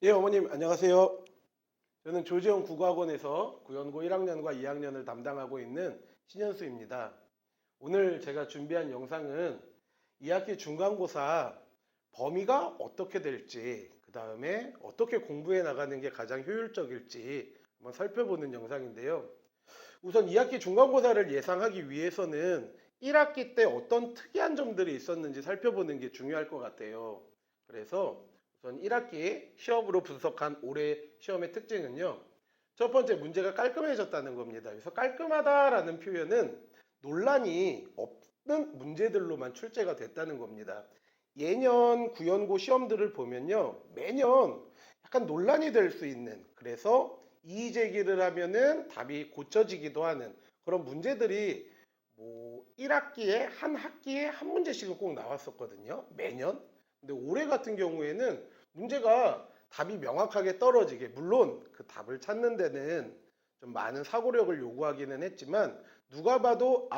예, 어머님 안녕하세요. 저는 조지영 국어학원에서 구연고 1학년과 2학년을 담당하고 있는 신현수입니다. 오늘 제가 준비한 영상은 2학기 중간고사 범위가 어떻게 될지, 그 다음에 어떻게 공부해 나가는 게 가장 효율적일지 한번 살펴보는 영상인데요. 우선 2학기 중간고사를 예상하기 위해서는 1학기 때 어떤 특이한 점들이 있었는지 살펴보는 게 중요할 것 같아요. 그래서 우선 1학기 시험으로 분석한 올해 시험의 특징은요. 첫 번째, 문제가 깔끔해졌다는 겁니다. 그래서 깔끔하다라는 표현은 논란이 없는 문제들로만 출제가 됐다는 겁니다. 예년 구연고 시험들을 보면요, 매년 약간 논란이 될 수 있는, 그래서 이의 제기를 하면은 답이 고쳐지기도 하는 그런 문제들이 뭐 1학기에 한 학기에 한 문제씩은 꼭 나왔었거든요. 매년. 근데 올해 같은 경우에는 문제가 답이 명확하게 떨어지게, 물론 그 답을 찾는 데는 좀 많은 사고력을 요구하기는 했지만 누가 봐도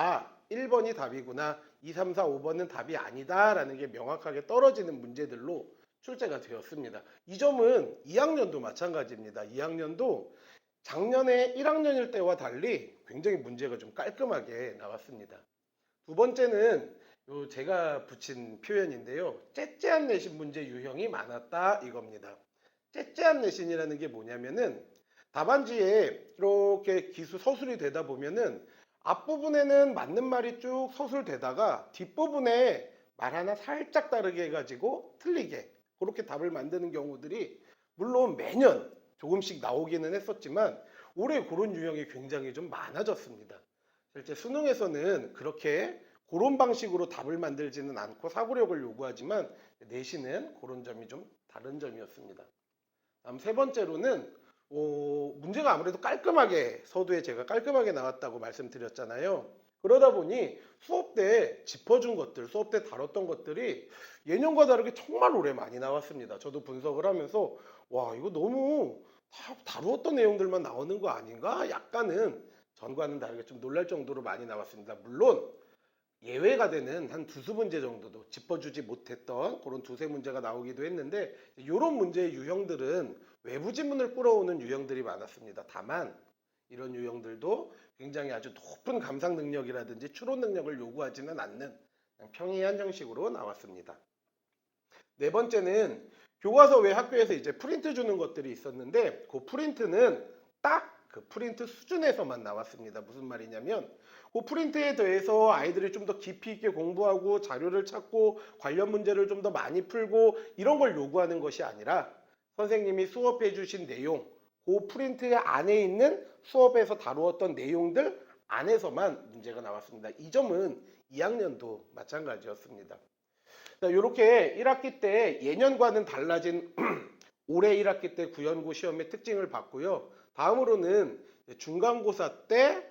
1번이 답이구나, 2, 3, 4, 5번은 답이 아니다라는 게 명확하게 떨어지는 문제들로 출제가 되었습니다. 이 점은 2학년도 마찬가지입니다. 2학년도 작년에 1학년일 때와 달리 굉장히 문제가 좀 깔끔하게 나왔습니다. 두 번째는 제가 붙인 표현인데요. 째째한 내신 문제 유형이 많았다 이겁니다. 째째한 내신이라는 게 뭐냐면은 답안지에 이렇게 기수 서술이 되다 보면은 앞부분에는 맞는 말이 쭉 서술되다가 뒷부분에 말 하나 살짝 다르게 해가지고 틀리게 그렇게 답을 만드는 경우들이 물론 매년 조금씩 나오기는 했었지만 올해 그런 유형이 굉장히 좀 많아졌습니다. 실제 수능에서는 그렇게 그런 방식으로 답을 만들지는 않고 사고력을 요구하지만 내신은 그런 점이 좀 다른 점이었습니다. 다음 세 번째로는 문제가 아무래도 깔끔하게 서두에 제가 깔끔하게 나왔다고 말씀드렸잖아요. 그러다 보니 수업 때 짚어준 것들, 수업 때 다뤘던 것들이 예년과 다르게 정말 오래 많이 나왔습니다. 저도 분석을 하면서 와, 이거 너무 다 다루었던 내용들만 나오는 거 아닌가? 약간은 전과는 다르게 좀 놀랄 정도로 많이 나왔습니다. 물론 예외가 되는 한 두세 문제 정도도 짚어주지 못했던 그런 두세 문제가 나오기도 했는데, 이런 문제의 유형들은 외부 지문을 끌어오는 유형들이 많았습니다. 다만 이런 유형들도 굉장히 아주 높은 감상 능력이라든지 추론 능력을 요구하지는 않는 그냥 평이한 형식으로 나왔습니다. 네 번째는 교과서 외 학교에서 이제 프린트 주는 것들이 있었는데 그 프린트는 딱 그 프린트 수준에서만 나왔습니다. 무슨 말이냐면 그 프린트에 대해서 아이들이 좀 더 깊이 있게 공부하고 자료를 찾고 관련 문제를 좀 더 많이 풀고 이런 걸 요구하는 것이 아니라 선생님이 수업해 주신 내용, 그 프린트 안에 있는 수업에서 다루었던 내용들 안에서만 문제가 나왔습니다. 이 점은 2학년도 마찬가지였습니다. 이렇게 1학기 때 예년과는 달라진 올해 1학기 때 구연고 시험의 특징을 봤고요. 다음으로는 중간고사 때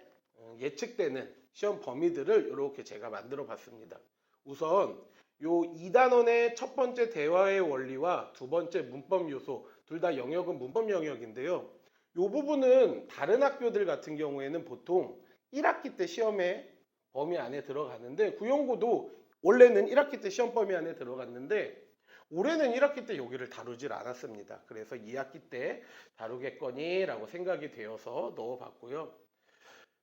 예측되는 시험 범위들을 이렇게 제가 만들어 봤습니다. 우선 요 2단원의 첫 번째 대화의 원리와 두 번째 문법 요소, 둘 다 영역은 문법 영역인데요. 요 부분은 다른 학교들 같은 경우에는 보통 1학기 때 시험의 범위 안에 들어가는데, 구연고도 원래는 1학기 때 시험 범위 안에 들어갔는데 올해는 1학기 때 여기를 다루질 않았습니다. 그래서 2학기 때 다루겠거니라고 생각이 되어서 넣어봤고요.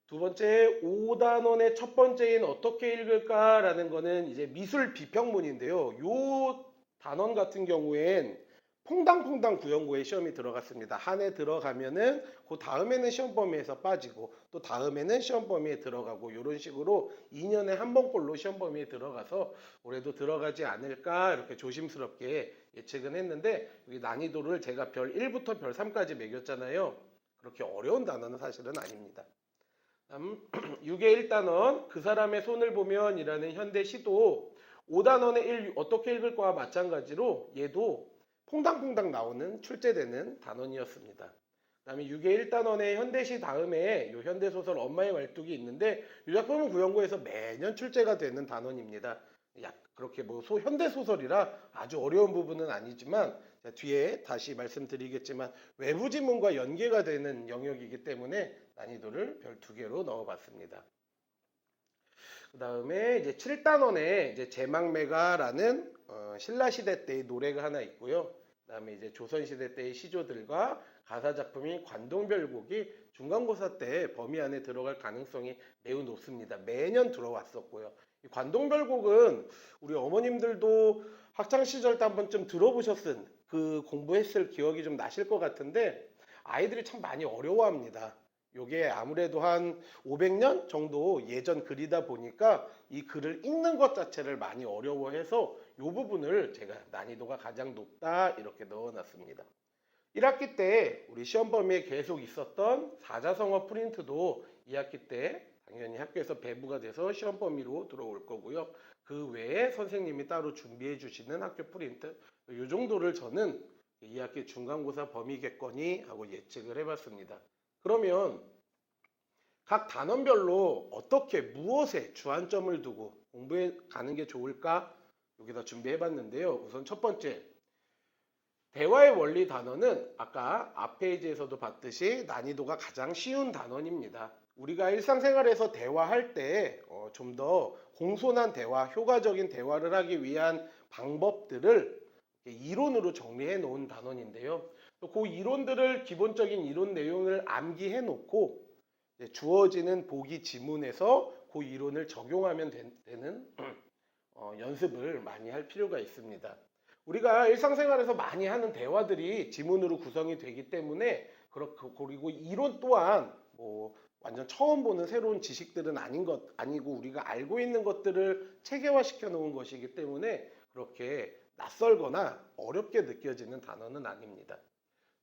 두 번째, 5단원의 첫 번째인 어떻게 읽을까라는 거는 이제 미술 비평문인데요. 요 단원 같은 경우엔 퐁당퐁당 구연고에 시험이 들어갔습니다. 한 해 들어가면은 그 다음에는 시험 범위에서 빠지고 또 다음에는 시험 범위에 들어가고 이런 식으로 2년에 한 번꼴로 시험 범위에 들어가서 올해도 들어가지 않을까 이렇게 조심스럽게 예측은 했는데, 여기 난이도를 제가 별 1부터 별 3까지 매겼잖아요. 그렇게 어려운 단어는 사실은 아닙니다. 6의 1단원 그 사람의 손을 보면이라는 현대 시도 5단원의 1 어떻게 읽을 거와 마찬가지로 얘도 퐁당퐁당 나오는 출제되는 단원이었습니다. 그다음에 6의 1단원의 현대시 다음에 요 현대소설 엄마의 말뚝이 있는데 이 작품은 구연고에서 매년 출제가 되는 단원입니다. 그렇게 뭐 현대소설이라 아주 어려운 부분은 아니지만 뒤에 다시 말씀드리겠지만 외부 지문과 연계가 되는 영역이기 때문에 난이도를 별 2개로 넣어봤습니다. 그 다음에 이제 7단원에 이제 제막매가라는 신라시대 때의 노래가 하나 있고요. 그다음에 이제 조선시대 때의 시조들과 가사 작품인 관동별곡이 중간고사 때 범위 안에 들어갈 가능성이 매우 높습니다. 매년 들어왔었고요. 이 관동별곡은 우리 어머님들도 학창 시절 때 한 번쯤 들어보셨은 그 공부했을 기억이 좀 나실 것 같은데 아이들이 참 많이 어려워합니다. 요게 아무래도 한 500년 정도 예전 글이다 보니까 이 글을 읽는 것 자체를 많이 어려워해서 이 부분을 제가 난이도가 가장 높다 이렇게 넣어놨습니다. 1학기 때 우리 시험 범위에 계속 있었던 사자성어 프린트도 2학기 때 당연히 학교에서 배부가 돼서 시험 범위로 들어올 거고요. 그 외에 선생님이 따로 준비해 주시는 학교 프린트 이 정도를 저는 2학기 중간고사 범위겠거니 하고 예측을 해봤습니다. 그러면 각 단원별로 어떻게 무엇에 주안점을 두고 공부해 가는 게 좋을까? 여기다 준비해 봤는데요. 우선 첫 번째, 대화의 원리 단원은 아까 앞 페이지에서도 봤듯이 난이도가 가장 쉬운 단원입니다. 우리가 일상생활에서 대화할 때 좀 더 공손한 대화, 효과적인 대화를 하기 위한 방법들을 이론으로 정리해 놓은 단원인데요. 그 이론들을 기본적인 이론 내용을 암기해 놓고 주어지는 보기 지문에서 그 이론을 적용하면 되는 연습을 많이 할 필요가 있습니다. 우리가 일상생활에서 많이 하는 대화들이 지문으로 구성이 되기 때문에 그리고 이론 또한 뭐 완전 처음 보는 새로운 지식들은 아니고 우리가 알고 있는 것들을 체계화시켜 놓은 것이기 때문에 그렇게 낯설거나 어렵게 느껴지는 단어는 아닙니다.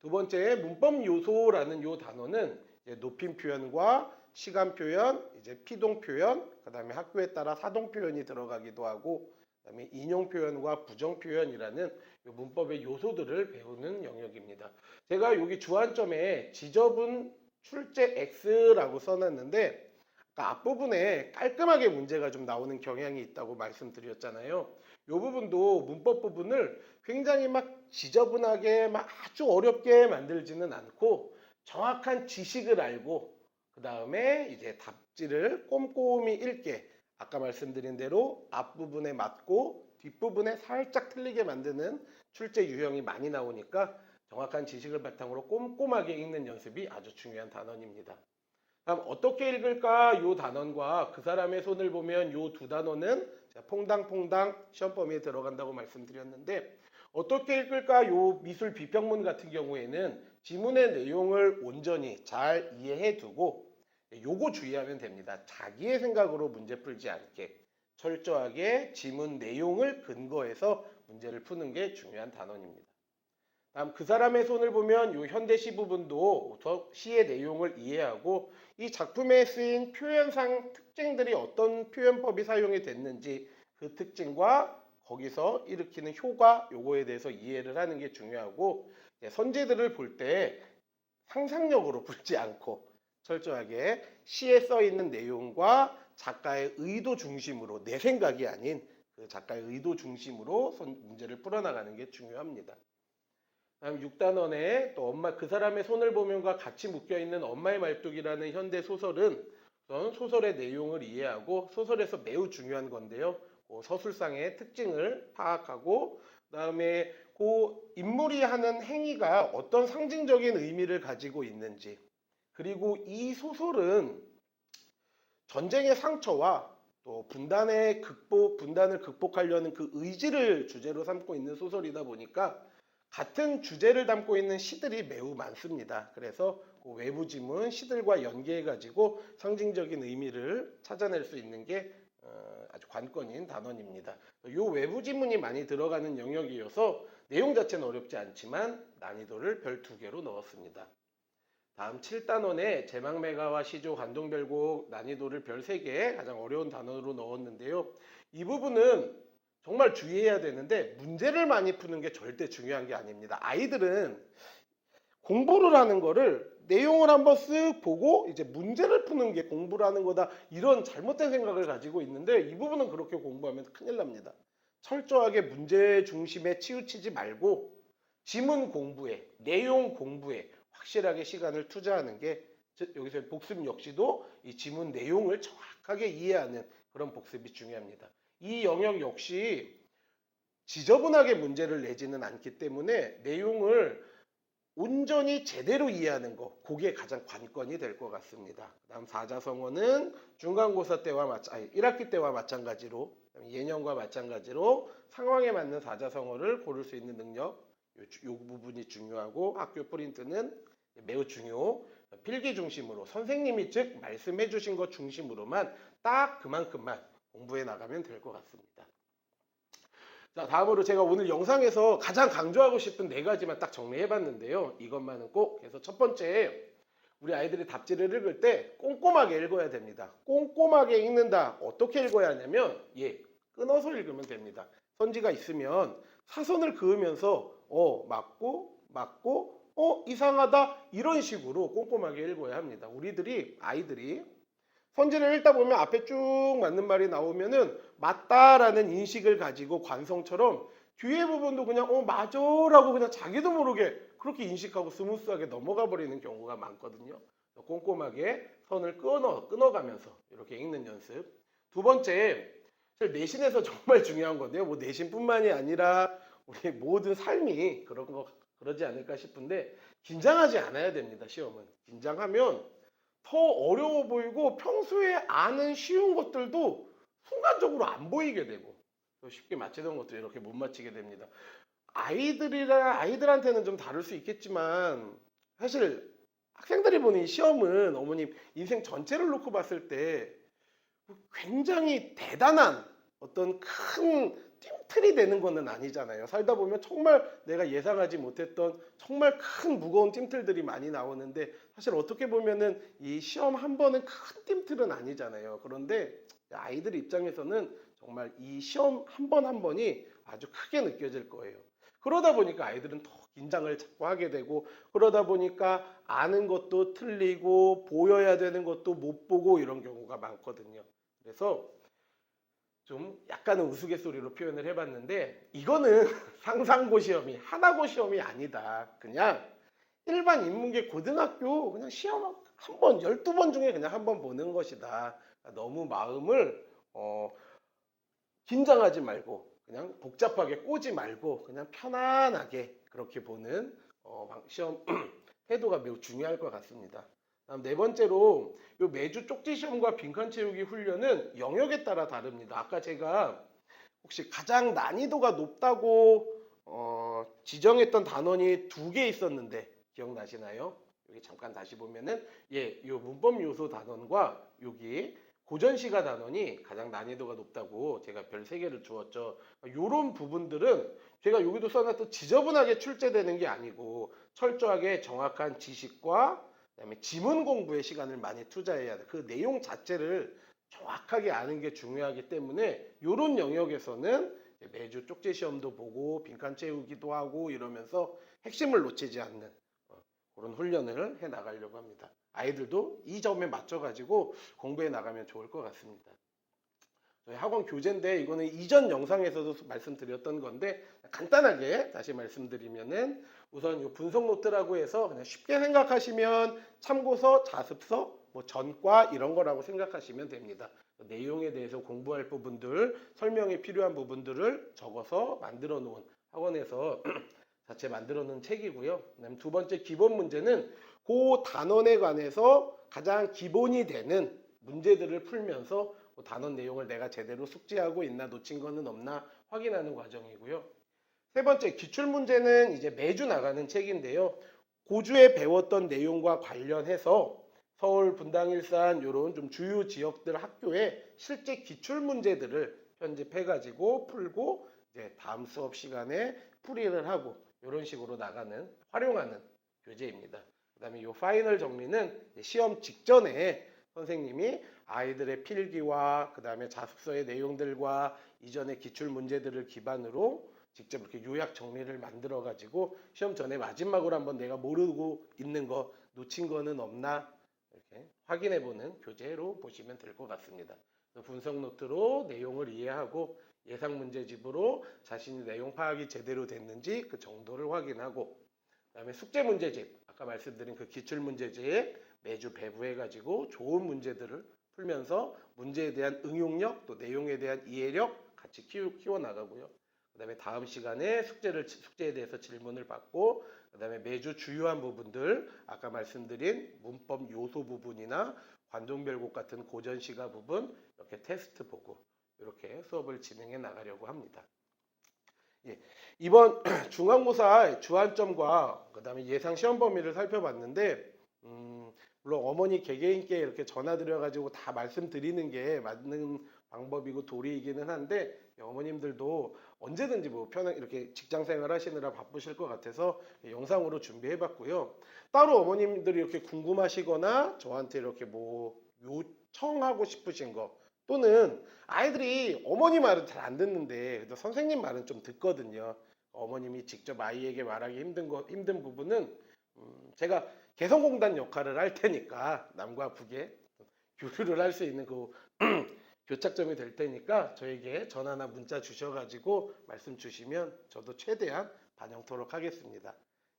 두 번째, 문법 요소라는 요 단어는 이제 높임 표현과 시간 표현, 이제 피동 표현, 그다음에 학교에 따라 사동 표현이 들어가기도 하고, 그다음에 인용 표현과 부정 표현이라는 요 문법의 요소들을 배우는 영역입니다. 제가 여기 주안점에 지저분 출제 X라고 써놨는데 아까 앞부분에 깔끔하게 문제가 좀 나오는 경향이 있다고 말씀드렸잖아요. 이 부분도 문법 부분을 굉장히 막 지저분하게 막 아주 어렵게 만들지는 않고 정확한 지식을 알고 그 다음에 이제 답지를 꼼꼼히 읽게 아까 말씀드린 대로 앞부분에 맞고 뒷부분에 살짝 틀리게 만드는 출제 유형이 많이 나오니까 정확한 지식을 바탕으로 꼼꼼하게 읽는 연습이 아주 중요한 단원입니다. 다음 어떻게 읽을까 요 단원과 그 사람의 손을 보면 요 두 단원은 퐁당퐁당 시험 범위에 들어간다고 말씀드렸는데 어떻게 읽을까 요 미술 비평문 같은 경우에는 지문의 내용을 온전히 잘 이해해 두고 요거 주의하면 됩니다. 자기의 생각으로 문제 풀지 않게 철저하게 지문 내용을 근거해서 문제를 푸는 게 중요한 단원입니다. 다음 그 사람의 손을 보면 요 현대시 부분도 시의 내용을 이해하고 이 작품에 쓰인 표현상 특징들이 어떤 표현법이 사용이 됐는지 그 특징과 거기서 일으키는 효과 요거에 대해서 이해를 하는 게 중요하고 선지들을 볼 때 상상력으로 풀지 않고 철저하게 시에 써 있는 내용과 작가의 의도 중심으로 내 생각이 아닌 그 작가의 의도 중심으로 문제를 풀어나가는 게 중요합니다. 다음 6단원에 또 엄마 그 사람의 손을 보면과 같이 묶여있는 엄마의 말뚝이라는 현대 소설은 우선 소설의 내용을 이해하고 소설에서 매우 중요한 건데요. 그 서술상의 특징을 파악하고 그다음에 그 인물이 하는 행위가 어떤 상징적인 의미를 가지고 있는지 그리고 이 소설은 전쟁의 상처와 또 분단을 극복하려는 그 의지를 주제로 삼고 있는 소설이다 보니까 같은 주제를 담고 있는 시들이 매우 많습니다. 그래서 그 외부 지문, 시들과 연계해가지고 상징적인 의미를 찾아낼 수 있는 게 아주 관건인 단원입니다. 이 외부 지문이 많이 들어가는 영역이어서 내용 자체는 어렵지 않지만 난이도를 별 2개로 넣었습니다. 다음 7단원에 제막매가와 시조, 관동별곡 난이도를 별 3개 가장 어려운 단원으로 넣었는데요. 이 부분은 정말 주의해야 되는데 문제를 많이 푸는 게 절대 중요한 게 아닙니다. 아이들은 공부를 하는 거를 내용을 한번 쓱 보고 이제 문제를 푸는 게 공부라는 거다 이런 잘못된 생각을 가지고 있는데 이 부분은 그렇게 공부하면 큰일 납니다. 철저하게 문제 중심에 치우치지 말고 지문 공부에 내용 공부에 확실하게 시간을 투자하는 게 여기서 복습 역시도 이 지문 내용을 정확하게 이해하는 그런 복습이 중요합니다. 이 영역 역시 지저분하게 문제를 내지는 않기 때문에 내용을 온전히 제대로 이해하는 거, 그게 가장 관건이 될 것 같습니다. 그다음 사자성어는 중간고사 때와 1학기 때와 마찬가지로 예년과 마찬가지로 상황에 맞는 사자성어를 고를 수 있는 능력, 요 부분이 중요하고 학교 프린트는 매우 중요. 필기 중심으로 선생님이 즉 말씀해 주신 것 중심으로만 딱 그만큼만 공부해 나가면 될 것 같습니다. 자, 다음으로 제가 오늘 영상에서 가장 강조하고 싶은 4가지만 딱 정리해 봤는데요. 이것만은 꼭 해서 첫 번째, 우리 아이들이 답지를 읽을 때 꼼꼼하게 읽어야 됩니다. 꼼꼼하게 읽는다. 어떻게 읽어야 하냐면 끊어서 읽으면 됩니다. 선지가 있으면 사선을 그으면서 맞고 이상하다 이런 식으로 꼼꼼하게 읽어야 합니다. 아이들이 선지를 읽다 보면 앞에 쭉 맞는 말이 나오면은 맞다라는 인식을 가지고 관성처럼 뒤에 부분도 그냥 맞아라고 그냥 자기도 모르게 그렇게 인식하고 스무스하게 넘어가 버리는 경우가 많거든요. 꼼꼼하게 선을 끊어가면서 이렇게 읽는 연습. 두 번째, 내신에서 정말 중요한 건데요. 뭐 내신뿐만이 아니라 우리 모든 삶이 그러지 않을까 싶은데 긴장하지 않아야 됩니다. 시험은 긴장하면 더 어려워 보이고 평소에 아는 쉬운 것들도 순간적으로 안 보이게 되고 쉽게 맞히던 것도 이렇게 못 맞히게 됩니다. 아이들한테는 좀 다를 수 있겠지만 사실 학생들이 보는 이 시험은 어머님 인생 전체를 놓고 봤을 때 굉장히 대단한 어떤 큰 띵틀이 되는 거는 아니잖아요. 살다 보면 정말 내가 예상하지 못했던 정말 큰 무거운 띵틀들이 많이 나오는데 사실 어떻게 보면은 이 시험 한 번은 큰 띵틀은 아니잖아요. 그런데 아이들 입장에서는 정말 이 시험 한 번 한 번이 아주 크게 느껴질 거예요. 그러다 보니까 아이들은 더 긴장을 자꾸 하게 되고 그러다 보니까 아는 것도 틀리고 보여야 되는 것도 못 보고 이런 경우가 많거든요. 그래서 좀 약간은 우스갯소리로 표현을 해봤는데 이거는 상상고 시험이 하나고 시험이 아니다. 그냥 일반 인문계 고등학교 그냥 시험 한 번, 12번 중에 그냥 한 번 보는 것이다. 너무 마음을 긴장하지 말고 그냥 복잡하게 꼬지 말고 그냥 편안하게 그렇게 보는 시험 태도가 매우 중요할 것 같습니다. 다음 네 번째로 요 매주 쪽지 시험과 빈칸 채우기 훈련은 영역에 따라 다릅니다. 아까 제가 혹시 가장 난이도가 높다고 지정했던 단원이 2개 있었는데 기억나시나요? 여기 잠깐 다시 보면은 요 문법 요소 단원과 여기 고전시가 단원이 가장 난이도가 높다고 제가 별 3개를 주었죠. 요런 부분들은 제가 여기도 써놨던 지저분하게 출제되는 게 아니고 철저하게 정확한 지식과 그다음에 지문 공부에 시간을 많이 투자해야 돼. 그 내용 자체를 정확하게 아는 게 중요하기 때문에 이런 영역에서는 매주 쪽지 시험도 보고 빈칸 채우기도 하고 이러면서 핵심을 놓치지 않는 그런 훈련을 해 나가려고 합니다. 아이들도 이 점에 맞춰가지고 공부해 나가면 좋을 것 같습니다. 저희 학원 교재인데 이거는 이전 영상에서도 말씀드렸던 건데 간단하게 다시 말씀드리면은 우선 이 분석 노트라고 해서 그냥 쉽게 생각하시면 참고서, 자습서, 뭐 전과 이런 거라고 생각하시면 됩니다. 내용에 대해서 공부할 부분들, 설명이 필요한 부분들을 적어서 만들어 놓은 학원에서 자체 만들어 놓은 책이고요. 그다음 두 번째 기본 문제는 그 단원에 관해서 가장 기본이 되는 문제들을 풀면서 그 단원 내용을 내가 제대로 숙지하고 있나 놓친 거는 없나 확인하는 과정이고요. 세 번째 기출 문제는 이제 매주 나가는 책인데요. 고주에 배웠던 내용과 관련해서 서울, 분당, 일산 이런 좀 주요 지역들 학교에 실제 기출 문제들을 편집해가지고 풀고 이제 다음 수업 시간에 풀이를 하고 이런 식으로 활용하는 교재입니다. 그다음에 이 파이널 정리는 시험 직전에 선생님이 아이들의 필기와 그다음에 자습서의 내용들과 이전의 기출 문제들을 기반으로 직접 이렇게 요약 정리를 만들어 가지고 시험 전에 마지막으로 한번 내가 모르고 있는 거 놓친 거는 없나 이렇게 확인해 보는 교재로 보시면 될 것 같습니다. 분석 노트로 내용을 이해하고 예상 문제집으로 자신의 내용 파악이 제대로 됐는지 그 정도를 확인하고 그다음에 숙제 문제집 아까 말씀드린 그 기출 문제집 매주 배부해 가지고 좋은 문제들을 풀면서 문제에 대한 응용력 또 내용에 대한 이해력 같이 키워 나가고요. 그다음에 다음 시간에 숙제에 대해서 질문을 받고, 그다음에 매주 주요한 부분들, 아까 말씀드린 문법 요소 부분이나 관종별곡 같은 고전시가 부분 이렇게 테스트 보고 이렇게 수업을 진행해 나가려고 합니다. 예, 이번 중간고사 주안점과 그다음에 예상 시험 범위를 살펴봤는데, 물론 어머니 개개인께 이렇게 전화드려가지고 다 말씀드리는 게 맞는 방법이고 도리이기는 한데, 어머님들도 언제든지 뭐 편하게 이렇게 직장 생활 하시느라 바쁘실 것 같아서 영상으로 준비해봤고요. 따로 어머님들이 이렇게 궁금하시거나 저한테 이렇게 뭐 요청하고 싶으신 거, 또는 아이들이 어머니 말은 잘 안 듣는데 그래도 선생님 말은 좀 듣거든요. 어머님이 직접 아이에게 말하기 힘든 부분은 제가 개성공단 역할을 할 테니까, 남과 북의 교류를 할 수 있는 그 교착점이 될 테니까 저에게 전화나 문자 주셔가지고 말씀 주시면 저도 최대한 반영토록 하겠습니다.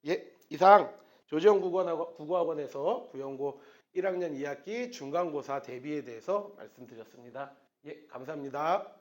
예, 이상 조지영 국어학원에서 구연고 1학년 2학기 중간고사 대비에 대해서 말씀드렸습니다. 예, 감사합니다.